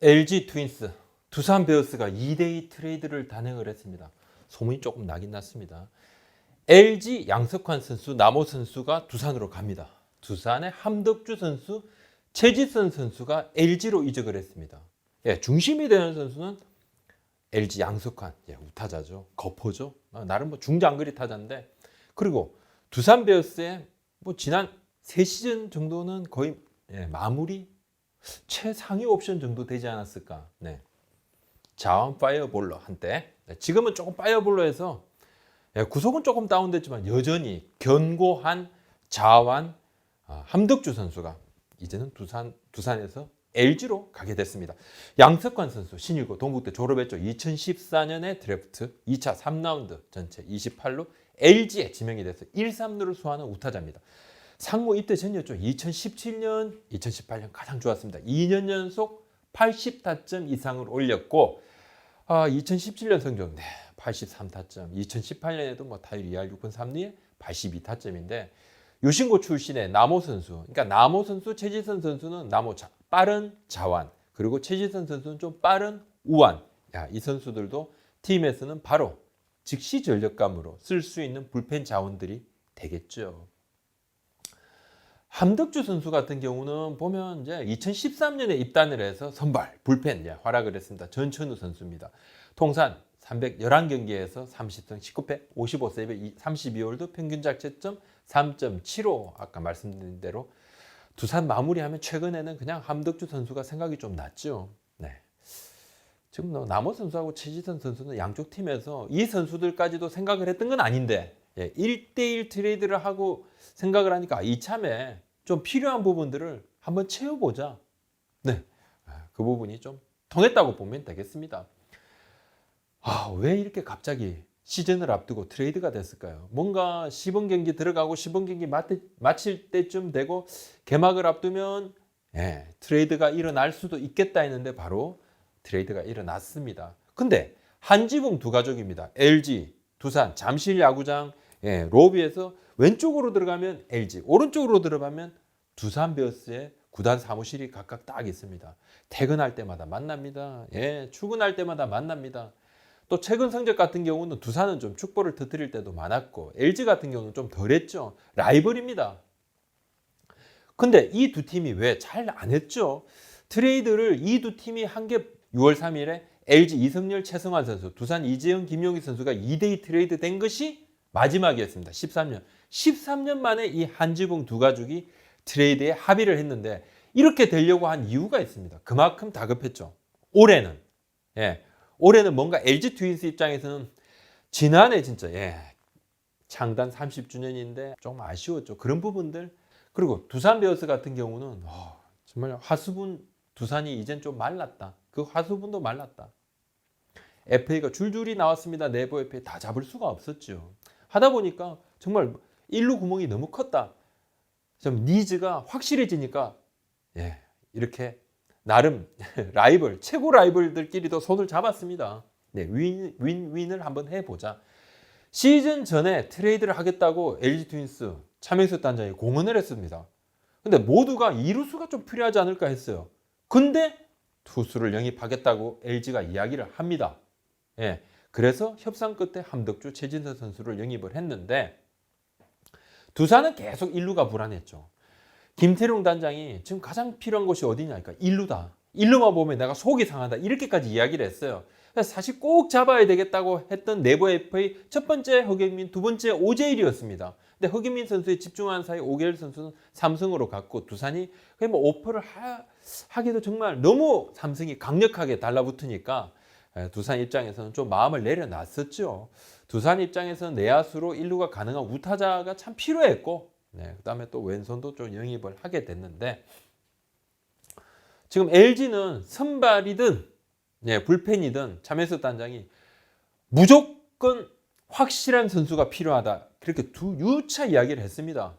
LG 트윈스, 두산 베어스가 2대2 트레이드를 단행을 했습니다. 소문이 조금 나긴 났습니다. LG 양석환 선수, 남호 선수가 두산으로 갑니다. 두산의 함덕주 선수, 최지선 선수가 LG로 이적을 했습니다. 예, 중심이 되는 선수는 LG 양석환, 예, 우타자죠. 거포죠. 나름 뭐 중장거리 타자인데, 그리고 두산 베어스의 뭐 지난 3시즌 정도는 거의 마무리 최상위 옵션 정도 되지 않았을까. 네. 자원 파이어볼러 한때. 네, 지금은 조금 파이어볼러에서 구속은 조금 다운됐지만 여전히 견고한 자완 함덕주 선수가 이제는 두산에서 LG로 가게 됐습니다. 양석환 선수 신일고 동국대 졸업했죠. 2014년에 드래프트 2차 3라운드 전체 28루 LG에 지명이 돼서 1, 3루를 수하는 우타자입니다. 상무 입대 전이었죠. 2017년, 2018년 가장 좋았습니다. 2년 연속 80타점 이상을 올렸고 2017년 성적 83타점, 2018년에도 뭐 타율 2할 6분 3리에 82타점인데 유신고 출신의 남호 선수, 그러니까 남호 선수, 최지선 선수는 남호 빠른 자완, 그리고 최지선 선수는 좀 빠른 우완. 이 선수들도 팀에서는 바로 즉시 전력감으로 쓸 수 있는 불펜 자원들이 되겠죠. 함덕주 선수 같은 경우는 보면 이제 2013년에 입단을 해서 선발, 불펜 활약을 했습니다. 전천후 선수입니다. 통산 311경기에서 30승 19패 55세이브 32홀드 평균 자책점 3.75 아까 말씀드린 대로 두산 마무리하면 최근에는 그냥 함덕주 선수가 생각이 좀 났죠. 네. 지금 남호 선수하고 최지선 선수는 양쪽 팀에서 이 선수들까지도 생각을 했던 건 아닌데 1대1 트레이드를 하고 생각을 하니까 이참에 좀 필요한 부분들을 한번 채워보자. 네, 그 부분이 좀 통했다고 보면 되겠습니다. 왜 이렇게 갑자기 시즌을 앞두고 트레이드가 됐을까요? 뭔가 시범 경기 들어가고 시범 경기 마칠 때쯤 되고 개막을 앞두면 트레이드가 일어날 수도 있겠다 했는데 바로 트레이드가 일어났습니다. 근데 한지붕 두 가족입니다. LG, 두산, 잠실 야구장 로비에서 왼쪽으로 들어가면 LG, 오른쪽으로 들어가면 두산 베어스의 구단 사무실이 각각 딱 있습니다. 퇴근할 때마다 만납니다. 출근할 때마다 만납니다. 또 최근 성적 같은 경우는 두산은 좀 축보를 터뜨릴 때도 많았고 LG 같은 경우는 좀 덜했죠. 라이벌입니다. 근데 이 두 팀이 왜 잘 안 했죠? 트레이드를 이 두 팀이 한 게 6월 3일에 LG 이승열, 최승환 선수, 두산 이재영, 김용희 선수가 2대2 트레이드 된 것이 마지막이었습니다. 13년 만에 이 한지붕 두 가족이 트레이드에 합의를 했는데 이렇게 되려고 한 이유가 있습니다. 그만큼 다급했죠. 올해는 뭔가 LG 트윈스 입장에서는 지난해 진짜 창단 30주년인데 좀 아쉬웠죠. 그런 부분들. 그리고 두산 베어스 같은 경우는 정말 화수분 두산이 이젠 좀 말랐다. 그 화수분도 말랐다. FA가 줄줄이 나왔습니다. 내부 FA 다 잡을 수가 없었죠. 하다 보니까 정말 일루 구멍이 너무 컸다. 좀 니즈가 확실해지니까 이렇게 나름 라이벌, 최고 라이벌들끼리도 손을 잡았습니다. 윈윈을 한번 해보자. 시즌 전에 트레이드를 하겠다고 LG 트윈스 차명수 단장이 공언을 했습니다. 근데 모두가 이루수가 좀 필요하지 않을까 했어요. 근데 투수를 영입하겠다고 LG가 이야기를 합니다. 그래서 협상 끝에 함덕주, 최진서 선수를 영입을 했는데 두산은 계속 1루가 불안했죠. 김태룡 단장이 지금 가장 필요한 곳이 어디냐? 그러니까 1루다. 1루만 보면 내가 속이 상한다. 이렇게까지 이야기를 했어요. 사실 꼭 잡아야 되겠다고 했던 내부 FA 첫 번째 허경민, 두 번째 오재일이었습니다. 근데 허경민 선수에 집중한 사이 오재일 선수는 삼성으로 갔고 두산이 뭐 오퍼를 하기도 정말 너무 삼성이 강력하게 달라붙으니까 두산 입장에서는 좀 마음을 내려놨었죠. 두산 입장에서는 내야수로 1루가 가능한 우타자가 참 필요했고 그다음에 또 왼손도 좀 영입을 하게 됐는데 지금 LG는 선발이든 불펜이든 차명수 단장이 무조건 확실한 선수가 필요하다. 그렇게 두 유차 이야기를 했습니다.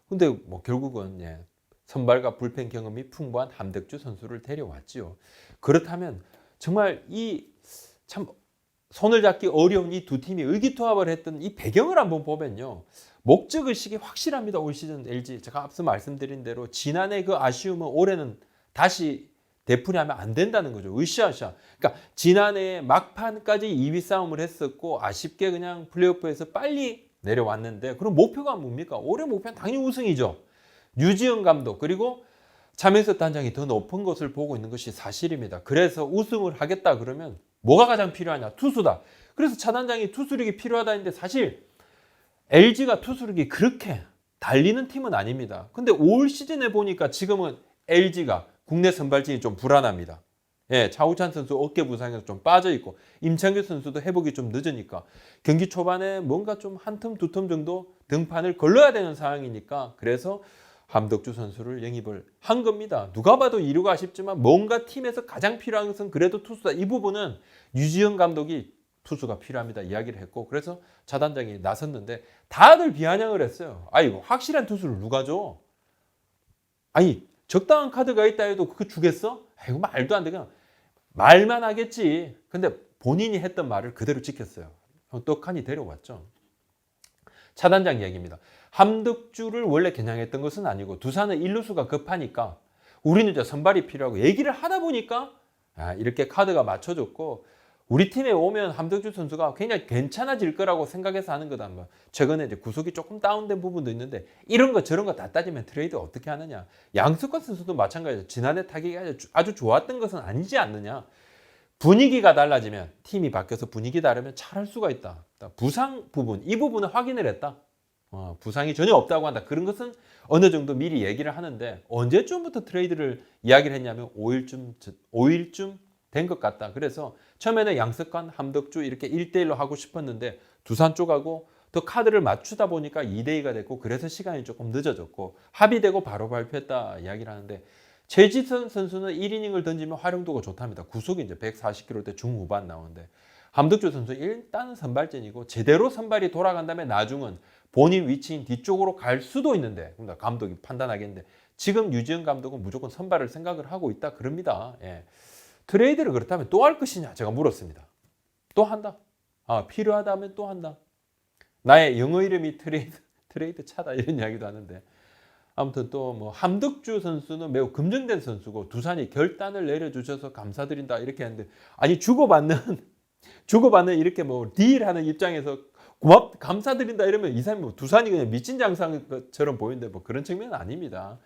근데 뭐 결국은 선발과 불펜 경험이 풍부한 함덕주 선수를 데려왔지요. 그렇다면 정말 이 참 손을 잡기 어려운 이 두 팀이 의기투합을 했던 이 배경을 한번 보면요. 목적의식이 확실합니다. 올 시즌 LG. 제가 앞서 말씀드린 대로 지난해 그 아쉬움은 올해는 다시 되풀이하면 안 된다는 거죠. 으쌰으쌰. 그러니까 지난해 막판까지 2위 싸움을 했었고 아쉽게 그냥 플레이오프에서 빨리 내려왔는데 그럼 목표가 뭡니까? 올해 목표는 당연히 우승이죠. 류지영 감독 그리고 차명석 단장이 더 높은 것을 보고 있는 것이 사실입니다. 그래서 우승을 하겠다 그러면 뭐가 가장 필요하냐? 투수다. 그래서 차 단장이 투수력이 필요하다 했는데 사실 LG가 투수력이 그렇게 달리는 팀은 아닙니다. 근데 올 시즌에 보니까 지금은 LG가 국내 선발진이 좀 불안합니다. 예, 차우찬 선수 어깨 부상에서 좀 빠져 있고 임창규 선수도 회복이 좀 늦으니까 경기 초반에 뭔가 좀 한 텀 두 텀 정도 등판을 걸러야 되는 상황이니까 그래서 함덕주 선수를 영입을 한 겁니다. 누가 봐도 이루가 아쉽지만 뭔가 팀에서 가장 필요한 것은 그래도 투수다. 이 부분은 유지영 감독이 투수가 필요합니다. 이야기를 했고 그래서 차단장이 나섰는데 다들 비아냥을 했어요. 아이고 확실한 투수를 누가 줘? 아니 적당한 카드가 있다 해도 그거 주겠어? 아이고 말도 안 돼. 그냥 말만 하겠지. 근데 본인이 했던 말을 그대로 지켰어요. 똑하니 데려왔죠. 차단장 얘기입니다. 함덕주를 원래 겨냥했던 것은 아니고 두산은 일루수가 급하니까 우리는 이제 선발이 필요하고 얘기를 하다 보니까 이렇게 카드가 맞춰졌고 우리 팀에 오면 함덕주 선수가 굉장히 괜찮아질 거라고 생각해서 하는 거다. 최근에 이제 구속이 조금 다운된 부분도 있는데 이런 거 저런 거 다 따지면 트레이드 어떻게 하느냐. 양석환 선수도 마찬가지죠. 지난해 타격이 아주 좋았던 것은 아니지 않느냐. 분위기가 달라지면 팀이 바뀌어서 분위기 다르면 잘할 수가 있다. 부상 부분 이 부분은 확인을 했다. 부상이 전혀 없다고 한다. 그런 것은 어느 정도 미리 얘기를 하는데 언제쯤부터 트레이드를 이야기를 했냐면 5일쯤 된 것 같다. 그래서 처음에는 양석환, 함덕주 이렇게 1대1로 하고 싶었는데 두산 쪽하고 또 카드를 맞추다 보니까 2대2가 됐고 그래서 시간이 조금 늦어졌고 합의되고 바로 발표했다 이야기를 하는데 최지선 선수는 1이닝을 던지면 활용도가 좋답니다. 구속이 이제 140km대 중후반 나오는데 함덕주 선수 일단은 선발진이고 제대로 선발이 돌아간다면 나중은 본인 위치인 뒤쪽으로 갈 수도 있는데 감독이 판단하겠는데 지금 유지영 감독은 무조건 선발을 생각을 하고 있다 그럽니다. 예. 트레이드를 그렇다면 또 할 것이냐 제가 물었습니다. 또 한다. 필요하다면 또 한다. 나의 영어 이름이 트레이드 차다 이런 이야기도 하는데 아무튼 또 뭐 함덕주 선수는 매우 검증된 선수고 두산이 결단을 내려주셔서 감사드린다 이렇게 했는데 아니 주고받는 이렇게 뭐 딜하는 입장에서 감사드린다 이러면 이 사람이 뭐 두산이 그냥 미친 장사처럼 보이는데 뭐 그런 측면은 아닙니다.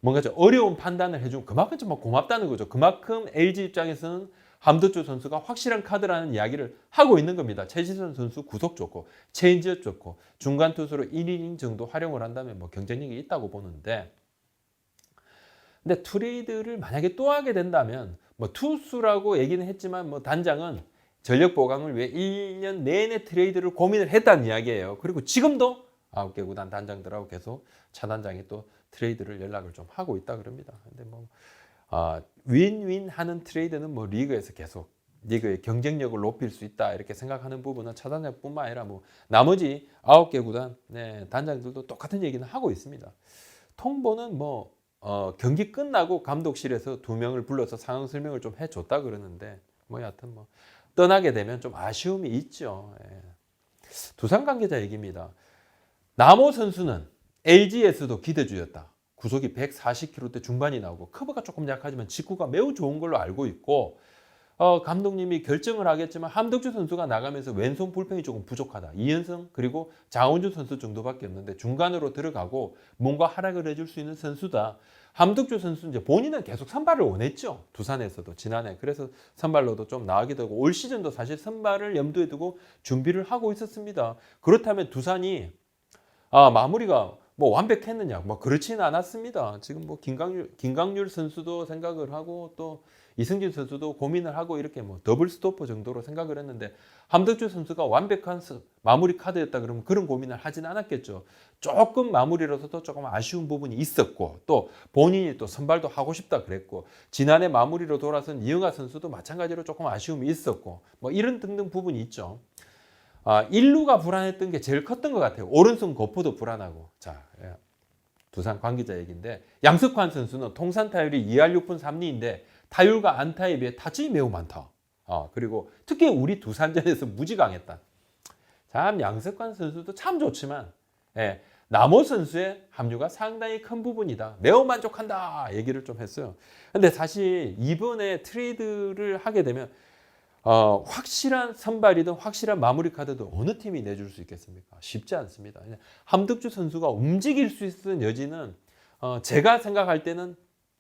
뭔가 좀 어려운 판단을 해주면 그만큼 좀 고맙다는 거죠. 그만큼 LG 입장에서는 함덕주 선수가 확실한 카드라는 이야기를 하고 있는 겁니다. 최지선 선수 구속 좋고 체인지업 좋고 중간 투수로 1이닝 정도 활용을 한다면 뭐 경쟁력이 있다고 보는데 근데 트레이드를 만약에 또 하게 된다면 뭐 투수라고 얘기는 했지만 뭐 단장은 전력 보강을 위해 1년 내내 트레이드를 고민을 했다는 이야기예요. 그리고 지금도 9개 구단 단장들하고 계속 차 단장이 또 트레이드를 연락을 좀 하고 있다 그럽니다. 근데 뭐 윈윈 하는 트레이드는 뭐 리그에서 계속 리그의 경쟁력을 높일 수 있다 이렇게 생각하는 부분은 차 단장뿐만 아니라 뭐 나머지 9개 구단 단장들도 똑같은 얘기는 하고 있습니다. 통보는 뭐 경기 끝나고 감독실에서 2명을 불러서 상황 설명을 좀 해줬다 그러는데 뭐 여하튼 뭐 떠나게 되면 좀 아쉬움이 있죠. 두산 관계자 얘기입니다. 남호 선수는 LG에서도 기대주였다. 구속이 140km대 중반이 나오고 커브가 조금 약하지만 직구가 매우 좋은 걸로 알고 있고 감독님이 결정을 하겠지만 함덕주 선수가 나가면서 왼손 불펜이 조금 부족하다. 이현성 그리고 장원준 선수 정도밖에 없는데 중간으로 들어가고 뭔가 활약을 해줄 수 있는 선수다. 함덕주 선수 이제 본인은 계속 선발을 원했죠. 두산에서도 지난해 그래서 선발로도 좀 나가게 되고 올 시즌도 사실 선발을 염두에 두고 준비를 하고 있었습니다. 그렇다면 두산이 마무리가 뭐 완벽했느냐? 뭐 그렇지는 않았습니다. 지금 뭐 김강률 선수도 생각을 하고 또 이승진 선수도 고민을 하고 이렇게 뭐 더블 스토퍼 정도로 생각을 했는데 함덕주 선수가 완벽한 마무리 카드였다 그러면 그런 고민을 하진 않았겠죠. 조금 마무리로서도 조금 아쉬운 부분이 있었고 또 본인이 또 선발도 하고 싶다 그랬고 지난해 마무리로 돌아선 이영하 선수도 마찬가지로 조금 아쉬움이 있었고 뭐 이런 등등 부분이 있죠. 1루가 불안했던 게 제일 컸던 것 같아요. 오른손 거포도 불안하고. 자, 두산 관계자 얘기인데 양석환 선수는 통산 타율이 2할 6분 3리인데 타율과 안타에 비해 타점이 매우 많다. 그리고 특히 우리 두산전에서 무지 강했다. 참 양석환 선수도 참 좋지만 남호 선수의 합류가 상당히 큰 부분이다. 매우 만족한다. 얘기를 좀 했어요. 근데 사실 이번에 트레이드를 하게 되면 확실한 선발이든 확실한 마무리 카드도 어느 팀이 내줄 수 있겠습니까? 쉽지 않습니다. 함덕주 선수가 움직일 수 있는 여지는 제가 생각할 때는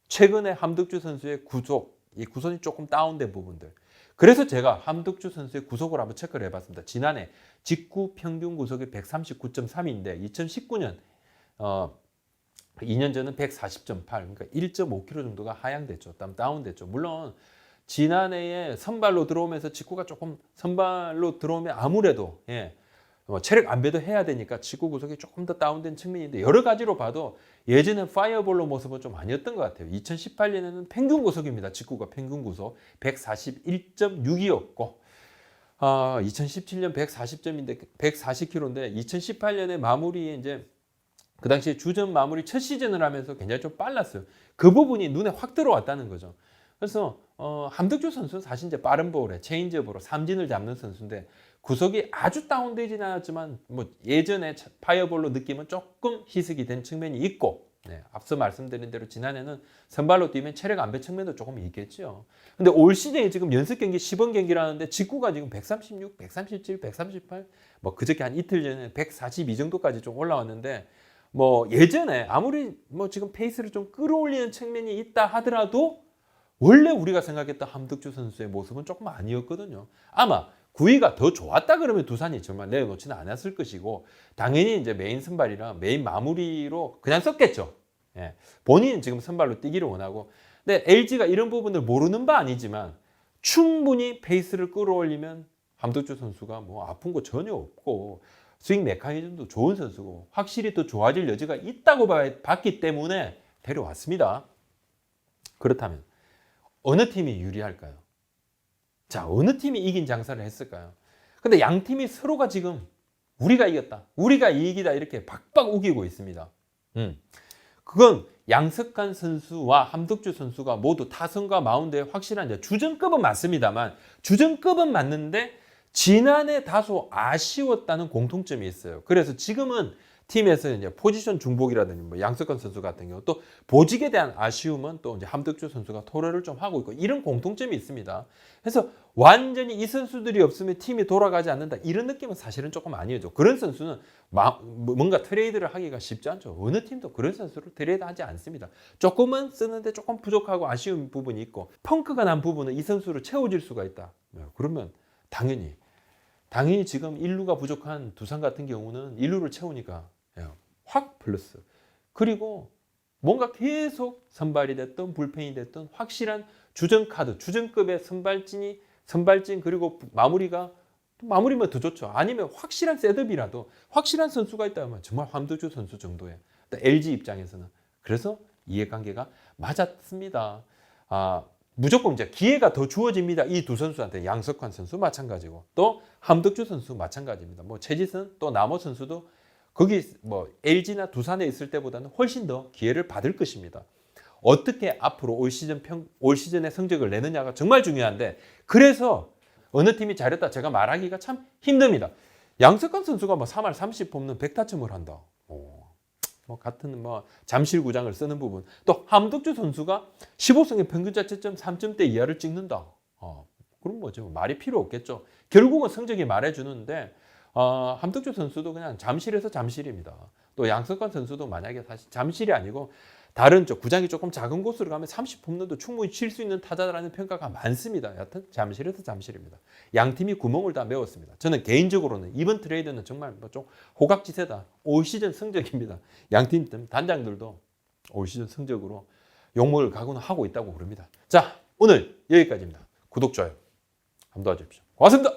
최근에 함덕주 선수의 구속, 이 구선이 조금 다운된 부분들. 그래서 제가 함덕주 선수의 구속을 한번 체크를 해봤습니다. 지난해 직구 평균 구속이 139.3인데 2019년 2년 전은 140.8, 그러니까 1.5kg 정도가 하향됐죠. 다운됐죠. 물론 지난해에 선발로 들어오면서 직구가 조금 선발로 들어오면 아무래도 체력 안배도 해야 되니까 직구 구속이 조금 더 다운된 측면인데 여러 가지로 봐도 예전에 파이어볼로 모습은 좀 아니었던 것 같아요. 2018년에는 평균 구속입니다. 직구가 평균 구속 141.6이었고 2017년 140점인데 140kg인데 2018년에 마무리 이제 그 당시에 주전 마무리 첫 시즌을 하면서 굉장히 좀 빨랐어요. 그 부분이 눈에 확 들어왔다는 거죠. 그래서 함덕주 선수는 사실 이제 빠른 볼에 체인지업으로 삼진을 잡는 선수인데 구속이 아주 다운되지는 않았지만 뭐 예전에 파이어볼로 느낌은 조금 희석이 된 측면이 있고 앞서 말씀드린 대로 지난해는 선발로 뛰면 체력 안배 측면도 조금 있겠죠. 근데 올 시즌에 지금 연습 경기 10원 경기라는데 직구가 지금 136, 137, 138 뭐 그저께 한 이틀 전에 142 정도까지 좀 올라왔는데 뭐 예전에 아무리 뭐 지금 페이스를 좀 끌어올리는 측면이 있다 하더라도 원래 우리가 생각했던 함덕주 선수의 모습은 조금 아니었거든요. 아마 구위가 더 좋았다 그러면 두산이 정말 내려놓지는 않았을 것이고 당연히 이제 메인 선발이라 메인 마무리로 그냥 썼겠죠. 본인은 지금 선발로 뛰기를 원하고 근데 LG가 이런 부분을 모르는 바 아니지만 충분히 페이스를 끌어올리면 함덕주 선수가 뭐 아픈 거 전혀 없고 스윙 메커니즘도 좋은 선수고 확실히 더 좋아질 여지가 있다고 봤기 때문에 데려왔습니다. 그렇다면 어느 팀이 유리할까요? 자, 어느 팀이 이긴 장사를 했을까요? 근데 양 팀이 서로가 지금 우리가 이겼다, 우리가 이기다 이렇게 박박 우기고 있습니다. 그건 양석환 선수와 함덕주 선수가 모두 타선과 마운드에 확실한 이제 주전급은 맞습니다만 주전급은 맞는데 지난해 다소 아쉬웠다는 공통점이 있어요. 그래서 지금은 팀에서 이제 포지션 중복이라든지 뭐 양석환 선수 같은 경우 또 보직에 대한 아쉬움은 또 이제 함덕주 선수가 토로를 좀 하고 있고 이런 공통점이 있습니다. 그래서 완전히 이 선수들이 없으면 팀이 돌아가지 않는다 이런 느낌은 사실은 조금 아니죠. 그런 선수는 뭔가 트레이드를 하기가 쉽지 않죠. 어느 팀도 그런 선수를 트레이드하지 않습니다. 조금은 쓰는데 조금 부족하고 아쉬운 부분이 있고 펑크가 난 부분은 이 선수를 채워질 수가 있다. 그러면 당연히 지금 1루가 부족한 두산 같은 경우는 1루를 채우니까 확 플러스. 그리고 뭔가 계속 선발이 됐든 불펜이 됐든 확실한 주전 카드, 주전급의 선발진 그리고 마무리면 더 좋죠. 아니면 확실한 셋업이라도 확실한 선수가 있다면 정말 함덕주 선수 정도의 LG 입장에서는 그래서 이해관계가 맞았습니다. 무조건 이제 기회가 더 주어집니다. 이 두 선수한테 양석환 선수 마찬가지고 또 함덕주 선수 마찬가지입니다. 뭐 최지선 또 남호 선수도 거기 뭐 LG나 두산에 있을 때보다는 훨씬 더 기회를 받을 것입니다. 어떻게 앞으로 올 시즌의 성적을 내느냐가 정말 중요한데 그래서 어느 팀이 잘했다 제가 말하기가 참 힘듭니다. 양석환 선수가 뭐 3할 30 홈런 100타점을 한다. 뭐 같은 뭐 잠실구장을 쓰는 부분 또 함덕주 선수가 15승의 평균 자책점 3점대 이하를 찍는다. 그럼 뭐죠? 말이 필요 없겠죠. 결국은 성적이 말해주는데 함덕주 선수도 그냥 잠실에서 잠실입니다. 또 양석환 선수도 만약에 사실 잠실이 아니고 다른 쪽 구장이 조금 작은 곳으로 가면 30홈런도 충분히 칠 수 있는 타자라는 평가가 많습니다. 여하튼 잠실에서 잠실입니다. 양 팀이 구멍을 다 메웠습니다. 저는 개인적으로는 이번 트레이드는 정말 좀 호각지세다. 올 시즌 성적입니다. 양 팀 단장들도 올 시즌 성적으로 욕먹을 각오는 하고 있다고 그럽니다. 자, 오늘 여기까지입니다. 구독, 좋아요 한번 도와주십시오. 고맙습니다.